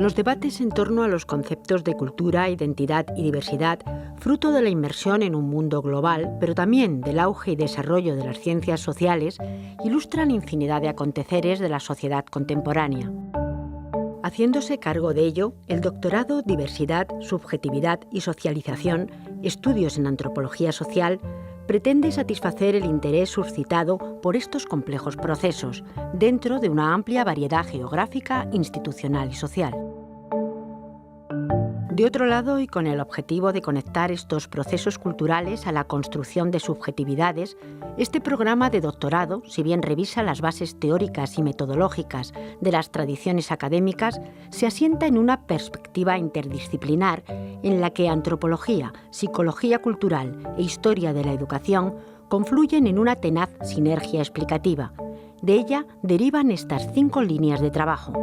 Los debates en torno a los conceptos de cultura, identidad y diversidad, fruto de la inmersión en un mundo global, pero también del auge y desarrollo de las ciencias sociales, ilustran infinidad de aconteceres de la sociedad contemporánea. Haciéndose cargo de ello, el doctorado Diversidad, Subjetividad y Socialización, Estudios en Antropología Social, pretende satisfacer el interés suscitado por estos complejos procesos, dentro de una amplia variedad geográfica, institucional y social. De otro lado, y con el objetivo de conectar estos procesos culturales a la construcción de subjetividades, este programa de doctorado, si bien revisa las bases teóricas y metodológicas de las tradiciones académicas, se asienta en una perspectiva interdisciplinar en la que antropología, psicología cultural e historia de la educación confluyen en una tenaz sinergia explicativa. De ella derivan estas 5 líneas de trabajo.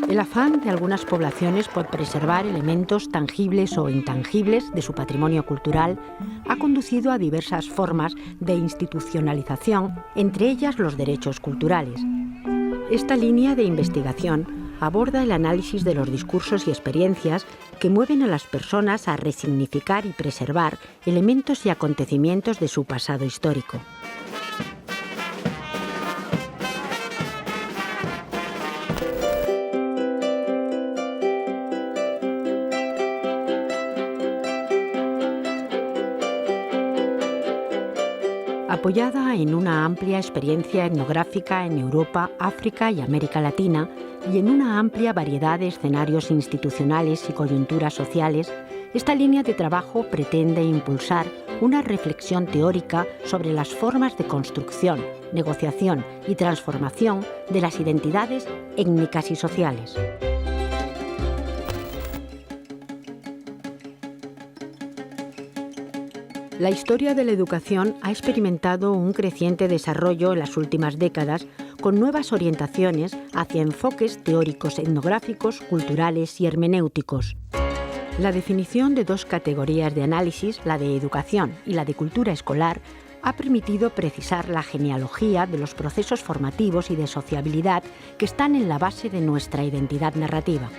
El afán de algunas poblaciones por preservar elementos tangibles o intangibles de su patrimonio cultural ha conducido a diversas formas de institucionalización, entre ellas los derechos culturales. Esta línea de investigación aborda el análisis de los discursos y experiencias que mueven a las personas a resignificar y preservar elementos y acontecimientos de su pasado histórico. Apoyada en una amplia experiencia etnográfica en Europa, África y América Latina, y en una amplia variedad de escenarios institucionales y coyunturas sociales, esta línea de trabajo pretende impulsar una reflexión teórica sobre las formas de construcción, negociación y transformación de las identidades étnicas y sociales. La historia de la educación ha experimentado un creciente desarrollo en las últimas décadas, con nuevas orientaciones hacia enfoques teóricos etnográficos, culturales y hermenéuticos. La definición de 2 categorías de análisis, la de educación y la de cultura escolar, ha permitido precisar la genealogía de los procesos formativos y de sociabilidad que están en la base de nuestra identidad narrativa.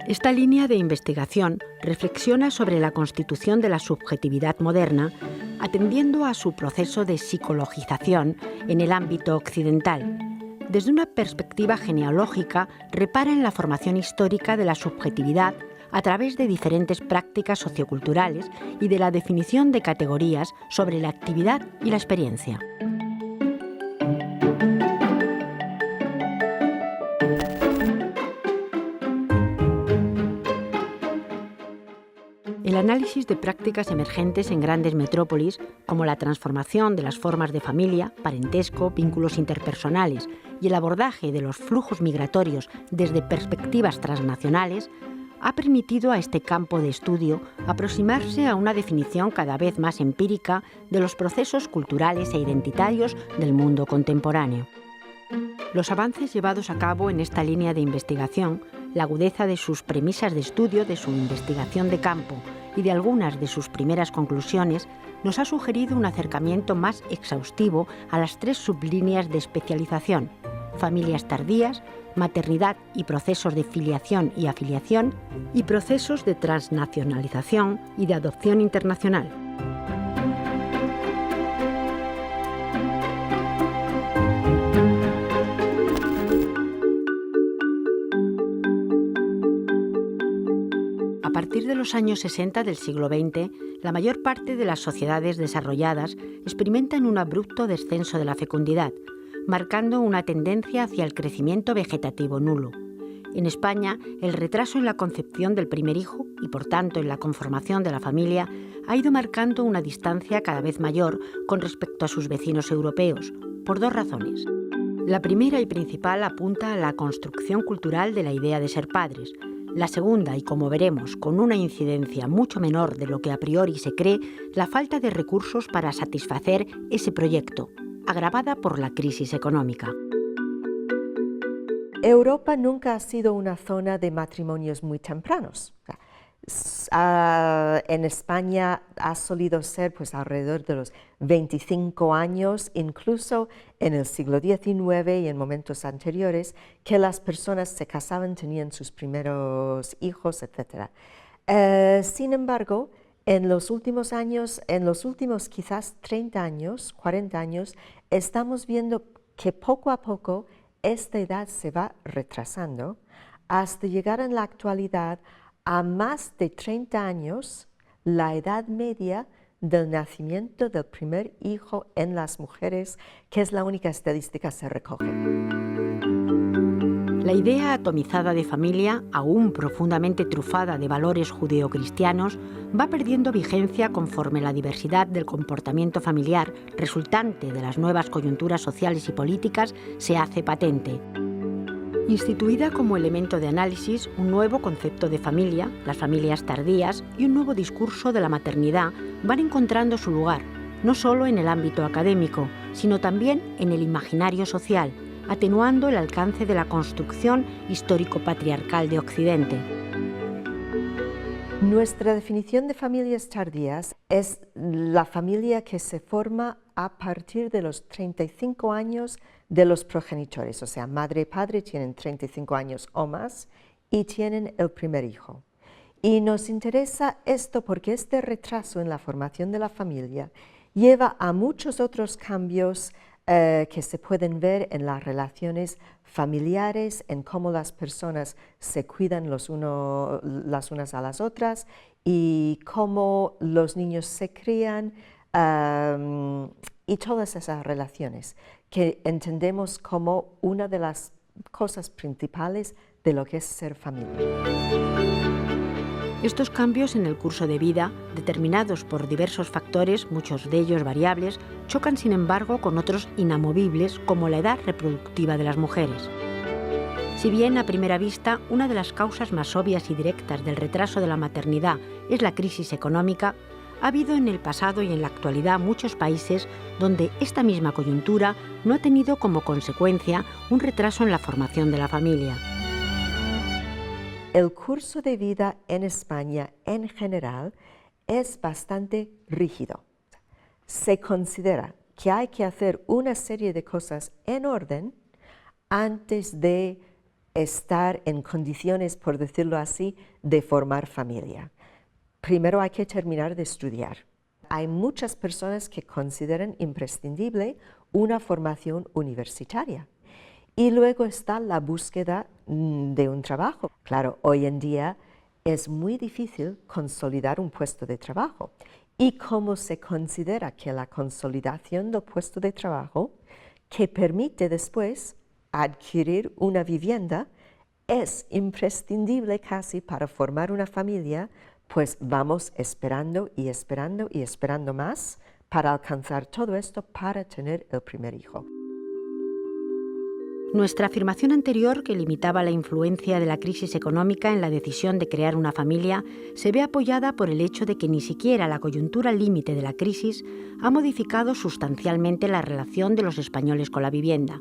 Esta línea de investigación reflexiona sobre la constitución de la subjetividad moderna, atendiendo a su proceso de psicologización en el ámbito occidental. Desde una perspectiva genealógica, repara en la formación histórica de la subjetividad a través de diferentes prácticas socioculturales y de la definición de categorías sobre la actividad y la experiencia. El análisis de prácticas emergentes en grandes metrópolis, como la transformación de las formas de familia, parentesco, vínculos interpersonales y el abordaje de los flujos migratorios desde perspectivas transnacionales, ha permitido a este campo de estudio aproximarse a una definición cada vez más empírica de los procesos culturales e identitarios del mundo contemporáneo. Los avances llevados a cabo en esta línea de investigación, la agudeza de sus premisas de estudio, de su investigación de campo y de algunas de sus primeras conclusiones, nos ha sugerido un acercamiento más exhaustivo a las 3 sublíneas de especialización: familias tardías, maternidad y procesos de filiación y afiliación, y procesos de transnacionalización y de adopción internacional. A partir de los años 60 del siglo XX, la mayor parte de las sociedades desarrolladas experimentan un abrupto descenso de la fecundidad, marcando una tendencia hacia el crecimiento vegetativo nulo. En España, el retraso en la concepción del primer hijo y, por tanto, en la conformación de la familia, ha ido marcando una distancia cada vez mayor con respecto a sus vecinos europeos, por 2 razones. La primera y principal apunta a la construcción cultural de la idea de ser padres. La segunda, y como veremos, con una incidencia mucho menor de lo que a priori se cree, la falta de recursos para satisfacer ese proyecto, agravada por la crisis económica. Europa nunca ha sido una zona de matrimonios muy tempranos. En España ha solido ser pues, alrededor de los 25 años, incluso en el siglo XIX y en momentos anteriores, que las personas se casaban, tenían sus primeros hijos, etc. Sin embargo, en los últimos años, en los últimos quizás 30 años, 40 años, estamos viendo que poco a poco esta edad se va retrasando hasta llegar en la actualidad a más de 30 años, la edad media del nacimiento del primer hijo en las mujeres, que es la única estadística que se recoge. La idea atomizada de familia, aún profundamente trufada de valores judeocristianos, va perdiendo vigencia conforme la diversidad del comportamiento familiar resultante de las nuevas coyunturas sociales y políticas se hace patente. Instituida como elemento de análisis, un nuevo concepto de familia, las familias tardías y un nuevo discurso de la maternidad van encontrando su lugar, no solo en el ámbito académico, sino también en el imaginario social, atenuando el alcance de la construcción histórico-patriarcal de Occidente. Nuestra definición de familias tardías es la familia que se forma a partir de los 35 años de los progenitores, o sea, madre y padre tienen 35 años o más y tienen el primer hijo. Y nos interesa esto porque este retraso en la formación de la familia lleva a muchos otros cambios que se pueden ver en las relaciones familiares, en cómo las personas se cuidan las unas a las otras y cómo los niños se crían y todas esas relaciones que entendemos como una de las cosas principales de lo que es ser familia. Estos cambios en el curso de vida, determinados por diversos factores, muchos de ellos variables, chocan sin embargo con otros inamovibles como la edad reproductiva de las mujeres. Si bien a primera vista una de las causas más obvias y directas del retraso de la maternidad es la crisis económica, ha habido en el pasado y en la actualidad muchos países donde esta misma coyuntura no ha tenido como consecuencia un retraso en la formación de la familia. El curso de vida en España en general es bastante rígido. Se considera que hay que hacer una serie de cosas en orden antes de estar en condiciones, por decirlo así, de formar familia. Primero hay que terminar de estudiar. Hay muchas personas que consideran imprescindible una formación universitaria. Y luego está la búsqueda de un trabajo. Claro, hoy en día es muy difícil consolidar un puesto de trabajo. Y como se considera que la consolidación del puesto de trabajo, que permite después adquirir una vivienda, es imprescindible casi para formar una familia, pues vamos esperando y esperando y esperando más para alcanzar todo esto para tener el primer hijo. Nuestra afirmación anterior, que limitaba la influencia de la crisis económica en la decisión de crear una familia, se ve apoyada por el hecho de que ni siquiera la coyuntura límite de la crisis ha modificado sustancialmente la relación de los españoles con la vivienda.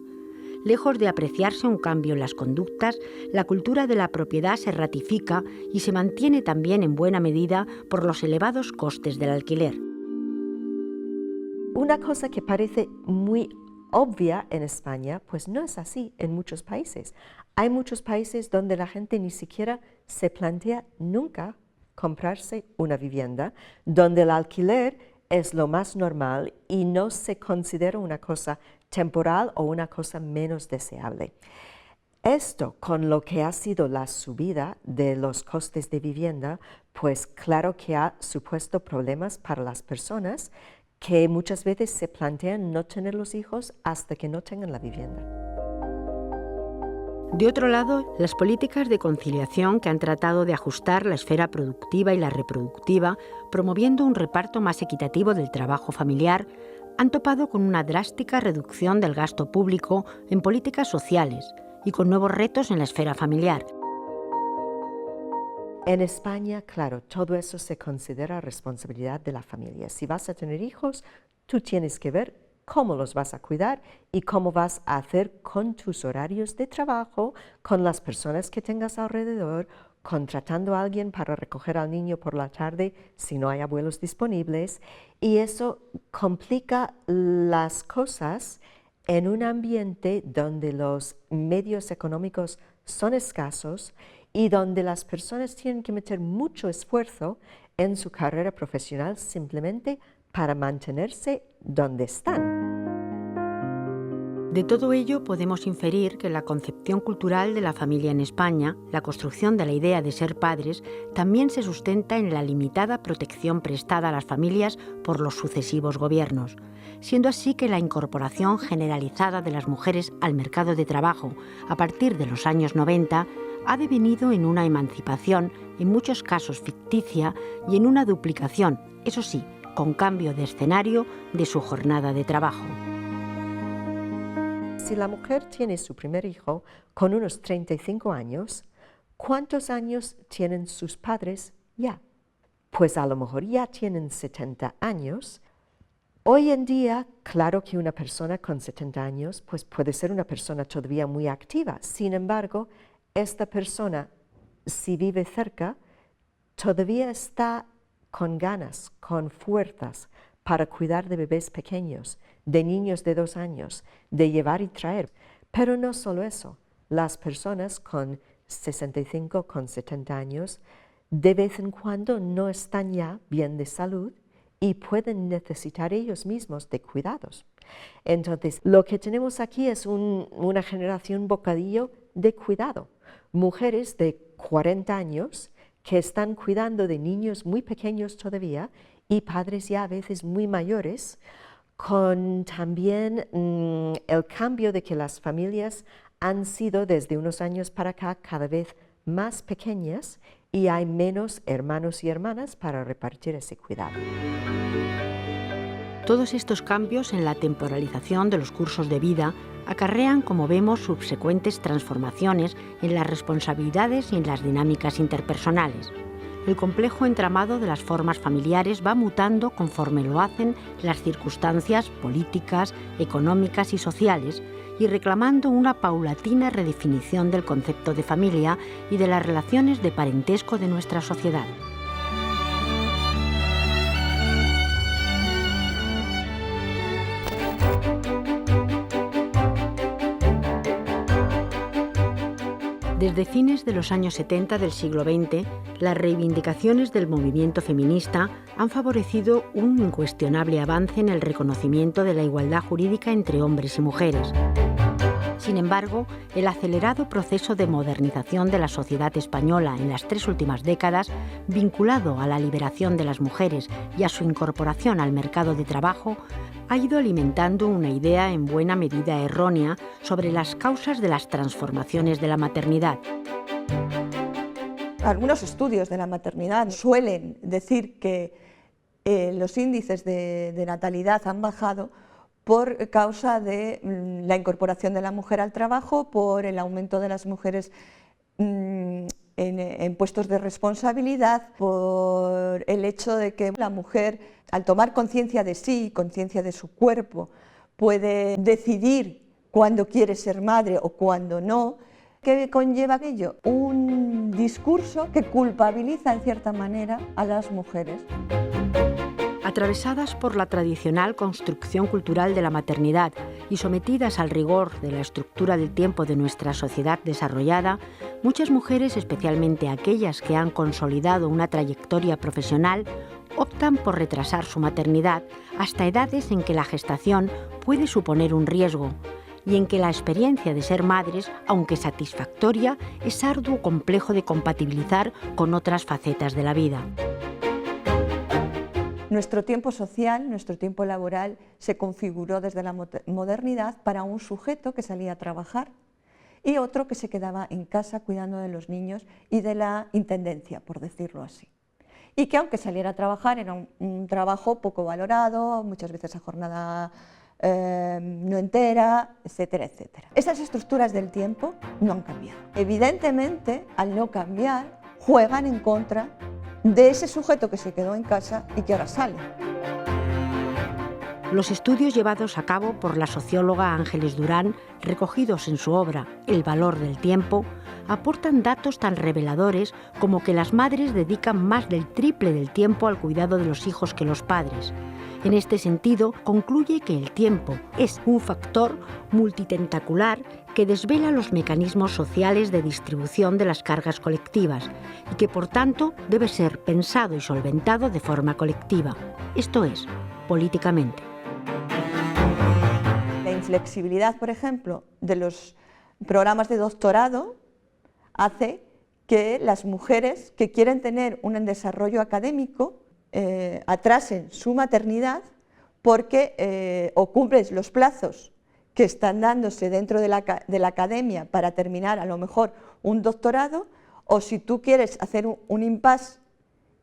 Lejos de apreciarse un cambio en las conductas, la cultura de la propiedad se ratifica y se mantiene también en buena medida por los elevados costes del alquiler. Una cosa que parece muy obvia en España, pues no es así en muchos países. Hay muchos países donde la gente ni siquiera se plantea nunca comprarse una vivienda, donde el alquiler es lo más normal y no se considera una cosa temporal o una cosa menos deseable. Esto, con lo que ha sido la subida de los costes de vivienda, pues claro que ha supuesto problemas para las personas que muchas veces se plantean no tener los hijos hasta que no tengan la vivienda. De otro lado, las políticas de conciliación que han tratado de ajustar la esfera productiva y la reproductiva, promoviendo un reparto más equitativo del trabajo familiar, han topado con una drástica reducción del gasto público en políticas sociales y con nuevos retos en la esfera familiar. En España, claro, todo eso se considera responsabilidad de la familia. Si vas a tener hijos, tú tienes que ver cómo los vas a cuidar y cómo vas a hacer con tus horarios de trabajo, con las personas que tengas alrededor, contratando a alguien para recoger al niño por la tarde si no hay abuelos disponibles, y eso complica las cosas en un ambiente donde los medios económicos son escasos y donde las personas tienen que meter mucho esfuerzo en su carrera profesional simplemente para mantenerse donde están. De todo ello podemos inferir que la concepción cultural de la familia en España, la construcción de la idea de ser padres, también se sustenta en la limitada protección prestada a las familias por los sucesivos gobiernos, siendo así que la incorporación generalizada de las mujeres al mercado de trabajo a partir de los años 90 ha devenido en una emancipación, en muchos casos ficticia, y en una duplicación, eso sí, con cambio de escenario de su jornada de trabajo. Si la mujer tiene su primer hijo con unos 35 años, ¿cuántos años tienen sus padres ya? Pues a lo mejor ya tienen 70 años. Hoy en día, claro que una persona con 70 años pues puede ser una persona todavía muy activa. Sin embargo, esta persona, si vive cerca, todavía está con ganas, con fuerzas para cuidar de bebés pequeños, de niños de 2 años, de llevar y traer. Pero no solo eso, las personas con 65, con 70 años, de vez en cuando no están ya bien de salud y pueden necesitar ellos mismos de cuidados. Entonces, lo que tenemos aquí es una generación bocadillo de cuidado. Mujeres de 40 años que están cuidando de niños muy pequeños todavía y padres ya a veces muy mayores, con también el cambio de que las familias han sido desde unos años para acá cada vez más pequeñas y hay menos hermanos y hermanas para repartir ese cuidado. Todos estos cambios en la temporalización de los cursos de vida acarrean, como vemos, subsecuentes transformaciones en las responsabilidades y en las dinámicas interpersonales. El complejo entramado de las formas familiares va mutando conforme lo hacen las circunstancias políticas, económicas y sociales, y reclamando una paulatina redefinición del concepto de familia y de las relaciones de parentesco de nuestra sociedad. Desde fines de los años 70 del siglo XX, las reivindicaciones del movimiento feminista han favorecido un incuestionable avance en el reconocimiento de la igualdad jurídica entre hombres y mujeres. Sin embargo, el acelerado proceso de modernización de la sociedad española en las 3 últimas décadas, vinculado a la liberación de las mujeres y a su incorporación al mercado de trabajo, ha ido alimentando una idea en buena medida errónea sobre las causas de las transformaciones de la maternidad. Algunos estudios de la maternidad suelen decir que los índices de natalidad han bajado por causa de la incorporación de la mujer al trabajo, por el aumento de las mujeres en puestos de responsabilidad, por el hecho de que la mujer, al tomar conciencia de sí, conciencia de su cuerpo, puede decidir cuándo quiere ser madre o cuándo no. ¿Qué conlleva aquello? Un discurso que culpabiliza en cierta manera a las mujeres. Atravesadas por la tradicional construcción cultural de la maternidad y sometidas al rigor de la estructura del tiempo de nuestra sociedad desarrollada, muchas mujeres, especialmente aquellas que han consolidado una trayectoria profesional, optan por retrasar su maternidad hasta edades en que la gestación puede suponer un riesgo y en que la experiencia de ser madres, aunque satisfactoria, es arduo o complejo de compatibilizar con otras facetas de la vida. Nuestro tiempo social, nuestro tiempo laboral se configuró desde la modernidad para un sujeto que salía a trabajar y otro que se quedaba en casa cuidando de los niños y de la intendencia, por decirlo así. Y que aunque saliera a trabajar era un trabajo poco valorado, muchas veces a jornada no entera, etcétera, etcétera. Esas estructuras del tiempo no han cambiado. Evidentemente, al no cambiar, juegan en contra de ese sujeto que se quedó en casa y que ahora sale. Los estudios llevados a cabo por la socióloga Ángeles Durán, recogidos en su obra El valor del tiempo, aportan datos tan reveladores como que las madres dedican más del triple del tiempo al cuidado de los hijos que los padres. En este sentido, concluye que el tiempo es un factor multitentacular que desvela los mecanismos sociales de distribución de las cargas colectivas y que, por tanto, debe ser pensado y solventado de forma colectiva, esto es, políticamente. La inflexibilidad, por ejemplo, de los programas de doctorado hace que las mujeres que quieren tener un desarrollo académico atrasen su maternidad porque o cumples los plazos que están dándose dentro de la academia para terminar a lo mejor un doctorado, o si tú quieres hacer un impasse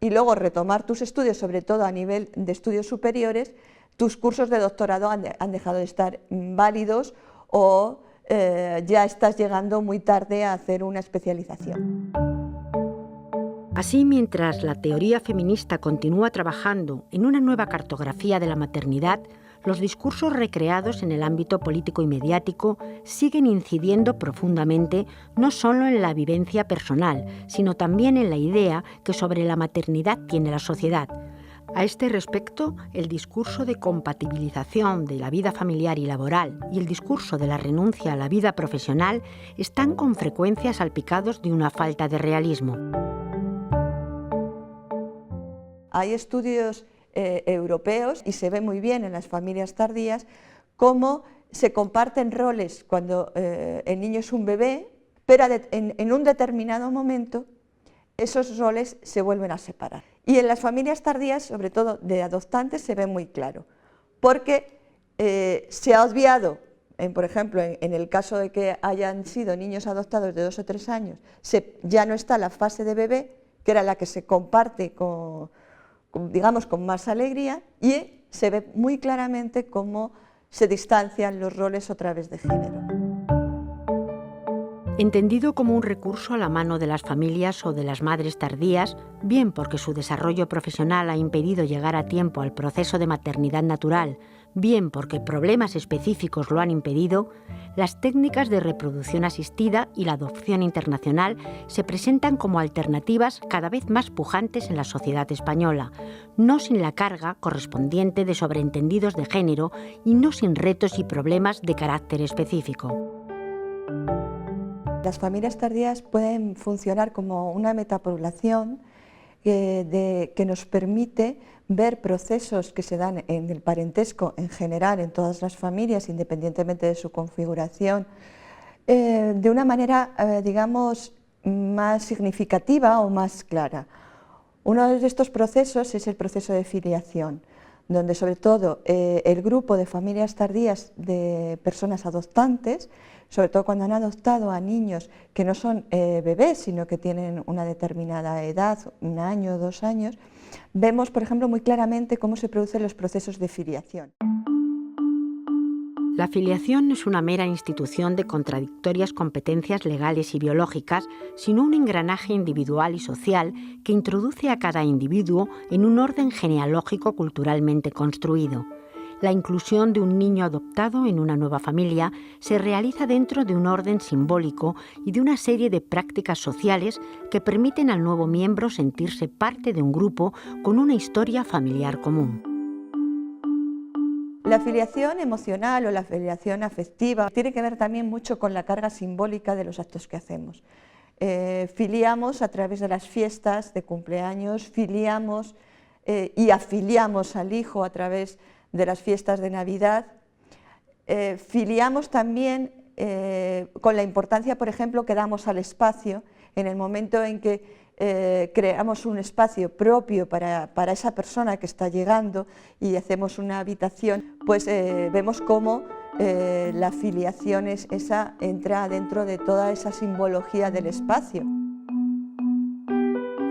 y luego retomar tus estudios, sobre todo a nivel de estudios superiores, tus cursos de doctorado han dejado de estar válidos o ya estás llegando muy tarde a hacer una especialización. Así, mientras la teoría feminista continúa trabajando en una nueva cartografía de la maternidad, los discursos recreados en el ámbito político y mediático siguen incidiendo profundamente no solo en la vivencia personal, sino también en la idea que sobre la maternidad tiene la sociedad. A este respecto, el discurso de compatibilización de la vida familiar y laboral y el discurso de la renuncia a la vida profesional están con frecuencia salpicados de una falta de realismo. Hay estudios europeos, y se ve muy bien en las familias tardías, cómo se comparten roles cuando el niño es un bebé, pero en un determinado momento esos roles se vuelven a separar. Y en las familias tardías, sobre todo de adoptantes, se ve muy claro, porque se ha obviado, por ejemplo, en el caso de que hayan sido niños adoptados de 2 o 3 años, ya no está la fase de bebé, que era la que se comparte digamos, con más alegría, y se ve muy claramente cómo se distancian los roles otra vez de género. Entendido como un recurso a la mano de las familias o de las madres tardías, bien porque su desarrollo profesional ha impedido llegar a tiempo al proceso de maternidad natural, bien porque problemas específicos lo han impedido, las técnicas de reproducción asistida y la adopción internacional se presentan como alternativas cada vez más pujantes en la sociedad española, no sin la carga correspondiente de sobreentendidos de género y no sin retos y problemas de carácter específico. Las familias tardías pueden funcionar como una metapoblación que nos permite ver procesos que se dan en el parentesco en general, en todas las familias, independientemente de su configuración, de una manera, digamos, más significativa o más clara. Uno de estos procesos es el proceso de filiación, donde sobre todo el grupo de familias tardías de personas adoptantes, sobre todo cuando han adoptado a niños que no son bebés, sino que tienen una determinada edad, 1 año o 2 años, vemos, por ejemplo, muy claramente cómo se producen los procesos de filiación. La filiación no es una mera institución de contradictorias competencias legales y biológicas, sino un engranaje individual y social que introduce a cada individuo en un orden genealógico culturalmente construido. La inclusión de un niño adoptado en una nueva familia se realiza dentro de un orden simbólico y de una serie de prácticas sociales que permiten al nuevo miembro sentirse parte de un grupo con una historia familiar común. La filiación emocional o la filiación afectiva tiene que ver también mucho con la carga simbólica de los actos que hacemos. Filiamos a través de las fiestas de cumpleaños, filiamos y afiliamos al hijo a través de las fiestas de Navidad. Filiamos también con la importancia, por ejemplo, que damos al espacio en el momento en que creamos un espacio propio para esa persona que está llegando y hacemos una habitación, pues vemos cómo la filiación entra dentro de toda esa simbología del espacio.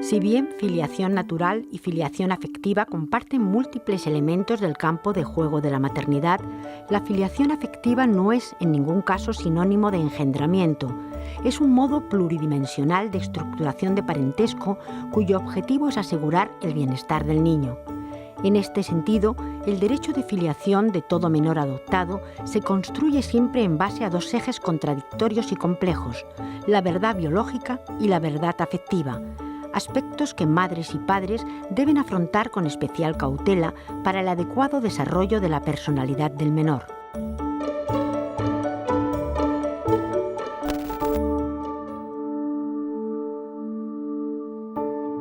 Si bien filiación natural y filiación afectiva comparten múltiples elementos del campo de juego de la maternidad, la filiación afectiva no es en ningún caso sinónimo de engendramiento. Es un modo pluridimensional de estructuración de parentesco cuyo objetivo es asegurar el bienestar del niño. En este sentido, el derecho de filiación de todo menor adoptado se construye siempre en base a dos ejes contradictorios y complejos: la verdad biológica y la verdad afectiva, aspectos que madres y padres deben afrontar con especial cautela para el adecuado desarrollo de la personalidad del menor.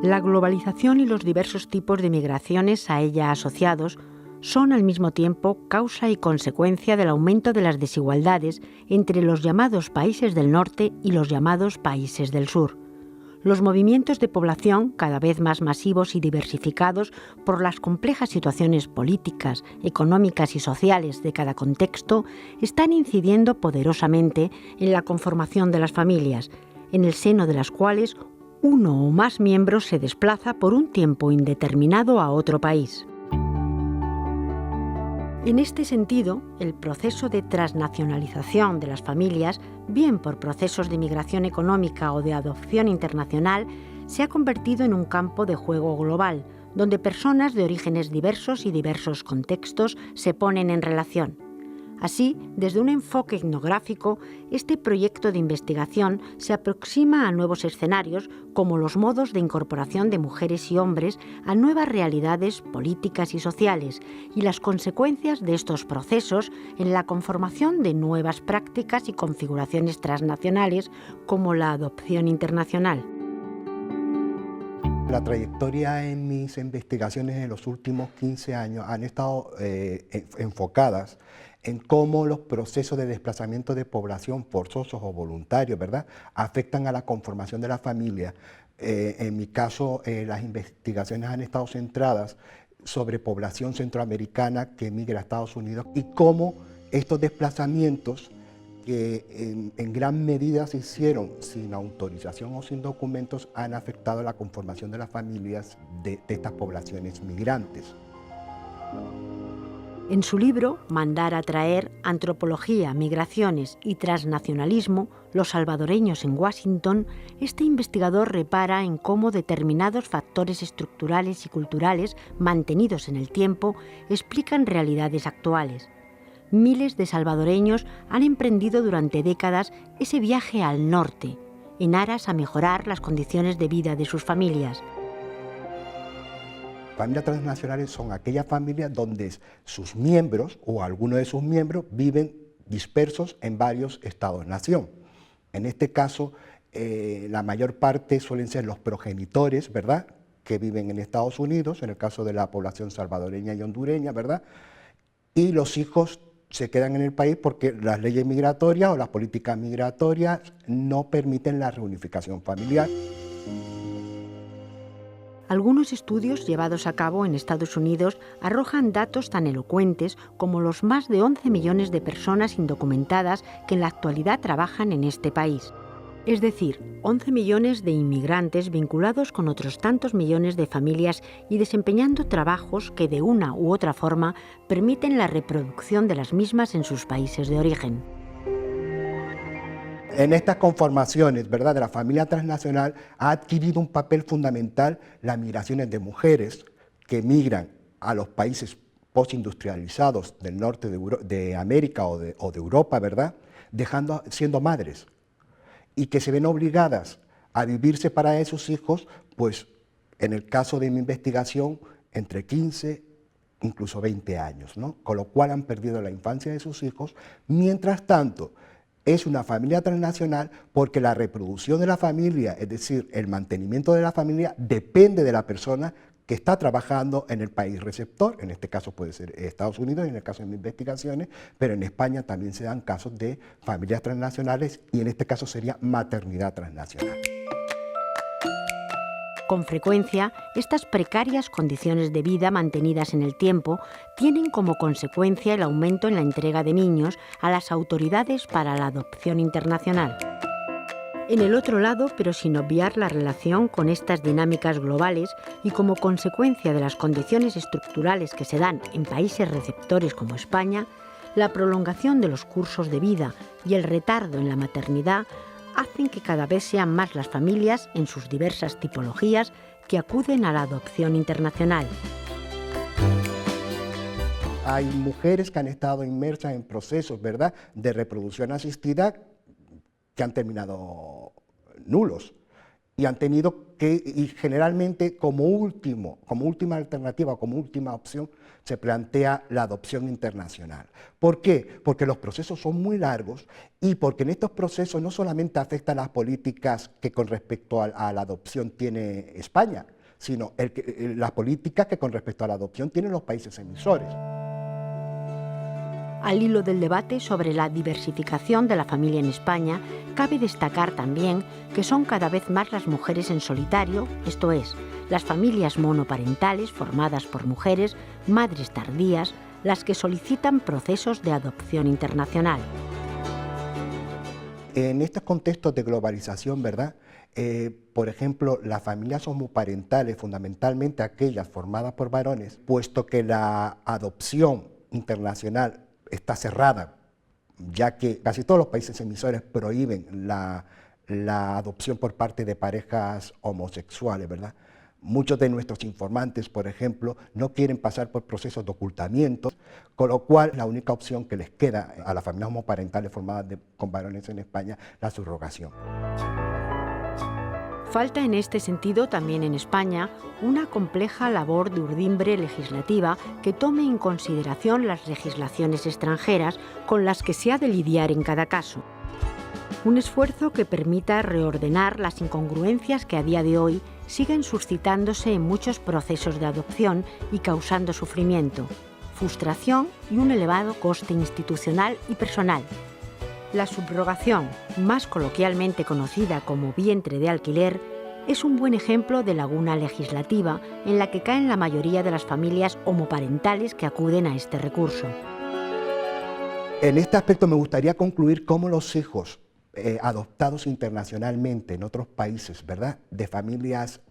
La globalización y los diversos tipos de migraciones a ella asociados son al mismo tiempo causa y consecuencia del aumento de las desigualdades entre los llamados países del norte y los llamados países del sur. Los movimientos de población, cada vez más masivos y diversificados por las complejas situaciones políticas, económicas y sociales de cada contexto, están incidiendo poderosamente en la conformación de las familias, en el seno de las cuales uno o más miembros se desplaza por un tiempo indeterminado a otro país. En este sentido, el proceso de transnacionalización de las familias, bien por procesos de migración económica o de adopción internacional, se ha convertido en un campo de juego global, donde personas de orígenes diversos y diversos contextos se ponen en relación. Así, desde un enfoque etnográfico, este proyecto de investigación se aproxima a nuevos escenarios como los modos de incorporación de mujeres y hombres a nuevas realidades políticas y sociales y las consecuencias de estos procesos en la conformación de nuevas prácticas y configuraciones transnacionales como la adopción internacional. La trayectoria en mis investigaciones en los últimos 15 años han estado enfocadas en cómo los procesos de desplazamiento de población forzosos o voluntarios, ¿verdad?, afectan a la conformación de la familia. En mi caso, las investigaciones han estado centradas sobre población centroamericana que emigra a Estados Unidos y cómo estos desplazamientos, que en gran medida se hicieron sin autorización o sin documentos, han afectado la conformación de las familias de estas poblaciones migrantes. En su libro Mandar a traer, Antropología, Migraciones y Transnacionalismo, los salvadoreños en Washington, este investigador repara en cómo determinados factores estructurales y culturales mantenidos en el tiempo explican realidades actuales. Miles de salvadoreños han emprendido durante décadas ese viaje al norte, en aras a mejorar las condiciones de vida de sus familias. Familias transnacionales son aquellas familias donde sus miembros o algunos de sus miembros viven dispersos en varios estados-nación. En este caso, la mayor parte suelen ser los progenitores, ¿verdad?, que viven en Estados Unidos, en el caso de la población salvadoreña y hondureña, ¿verdad?, y los hijos se quedan en el país porque las leyes migratorias o las políticas migratorias no permiten la reunificación familiar. Algunos estudios llevados a cabo en Estados Unidos arrojan datos tan elocuentes como los más de 11 millones de personas indocumentadas que en la actualidad trabajan en este país. Es decir, 11 millones de inmigrantes vinculados con otros tantos millones de familias y desempeñando trabajos que de una u otra forma permiten la reproducción de las mismas en sus países de origen. En estas conformaciones, ¿verdad?, de la familia transnacional ha adquirido un papel fundamental las migraciones de mujeres que migran a los países postindustrializados del norte de América o de Europa, ¿verdad?, siendo madres, y que se ven obligadas a vivir separadas de sus hijos, pues en el caso de mi investigación, entre 15 incluso 20 años, ¿no?, con lo cual han perdido la infancia de sus hijos. Mientras tanto, es una familia transnacional porque la reproducción de la familia, es decir, el mantenimiento de la familia, depende de la persona que está trabajando en el país receptor. En este caso puede ser Estados Unidos, en el caso de mis investigaciones, pero en España también se dan casos de familias transnacionales y en este caso sería maternidad transnacional. Con frecuencia, estas precarias condiciones de vida mantenidas en el tiempo tienen como consecuencia el aumento en la entrega de niños a las autoridades para la adopción internacional. En el otro lado, pero sin obviar la relación con estas dinámicas globales y como consecuencia de las condiciones estructurales que se dan en países receptores como España, la prolongación de los cursos de vida y el retardo en la maternidad hacen que cada vez sean más las familias, en sus diversas tipologías, que acuden a la adopción internacional. Hay mujeres que han estado inmersas en procesos, ¿verdad?, de reproducción asistida que han terminado nulos y han tenido que, y generalmente como última alternativa, como última opción, se plantea la adopción internacional. ¿Por qué? Porque los procesos son muy largos y porque en estos procesos no solamente afectan las políticas que con respecto a la adopción tiene España, sino las políticas que con respecto a la adopción tienen los países emisores. Al hilo del debate sobre la diversificación de la familia en España, cabe destacar también que son cada vez más las mujeres en solitario, esto es, las familias monoparentales formadas por mujeres, madres tardías, las que solicitan procesos de adopción internacional. En estos contextos de globalización, ¿verdad?, por ejemplo, las familias homoparentales, fundamentalmente aquellas formadas por varones, puesto que la adopción internacional está cerrada, ya que casi todos los países emisores prohíben la adopción por parte de parejas homosexuales, ¿verdad? Muchos de nuestros informantes, por ejemplo, no quieren pasar por procesos de ocultamiento, con lo cual la única opción que les queda a las familias homoparentales formadas con varones en España, la subrogación. Falta en este sentido también en España una compleja labor de urdimbre legislativa que tome en consideración las legislaciones extranjeras con las que se ha de lidiar en cada caso. Un esfuerzo que permita reordenar las incongruencias que a día de hoy siguen suscitándose en muchos procesos de adopción y causando sufrimiento, frustración y un elevado coste institucional y personal. La subrogación, más coloquialmente conocida como vientre de alquiler, es un buen ejemplo de laguna legislativa en la que caen la mayoría de las familias homoparentales que acuden a este recurso. En este aspecto me gustaría concluir cómo los hijos adoptados internacionalmente en otros países, ¿verdad?,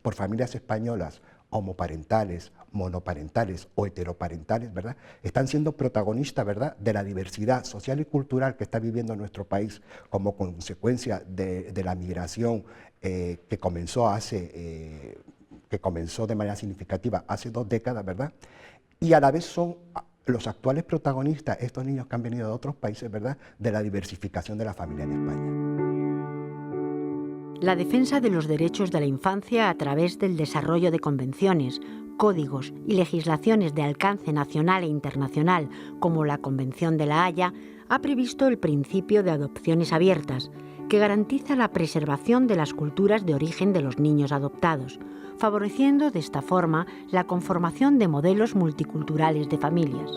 por familias españolas, homoparentales, monoparentales o heteroparentales, ¿verdad?, están siendo protagonistas, ¿verdad?, de la diversidad social y cultural que está viviendo nuestro país como consecuencia de la migración que comenzó de manera significativa hace 2 décadas, ¿verdad?, y a la vez son los actuales protagonistas, estos niños que han venido de otros países, ¿verdad?, de la diversificación de la familia en España. La defensa de los derechos de la infancia a través del desarrollo de convenciones, códigos y legislaciones de alcance nacional e internacional, como la Convención de La Haya, ha previsto el principio de adopciones abiertas, que garantiza la preservación de las culturas de origen de los niños adoptados, favoreciendo de esta forma la conformación de modelos multiculturales de familias.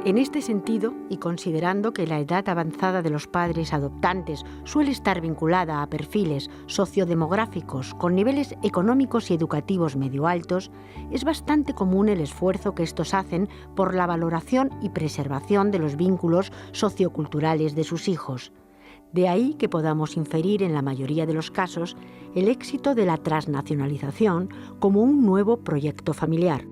En este sentido, y considerando que la edad avanzada de los padres adoptantes suele estar vinculada a perfiles sociodemográficos con niveles económicos y educativos medio altos, es bastante común el esfuerzo que estos hacen por la valoración y preservación de los vínculos socioculturales de sus hijos. De ahí que podamos inferir en la mayoría de los casos el éxito de la transnacionalización como un nuevo proyecto familiar.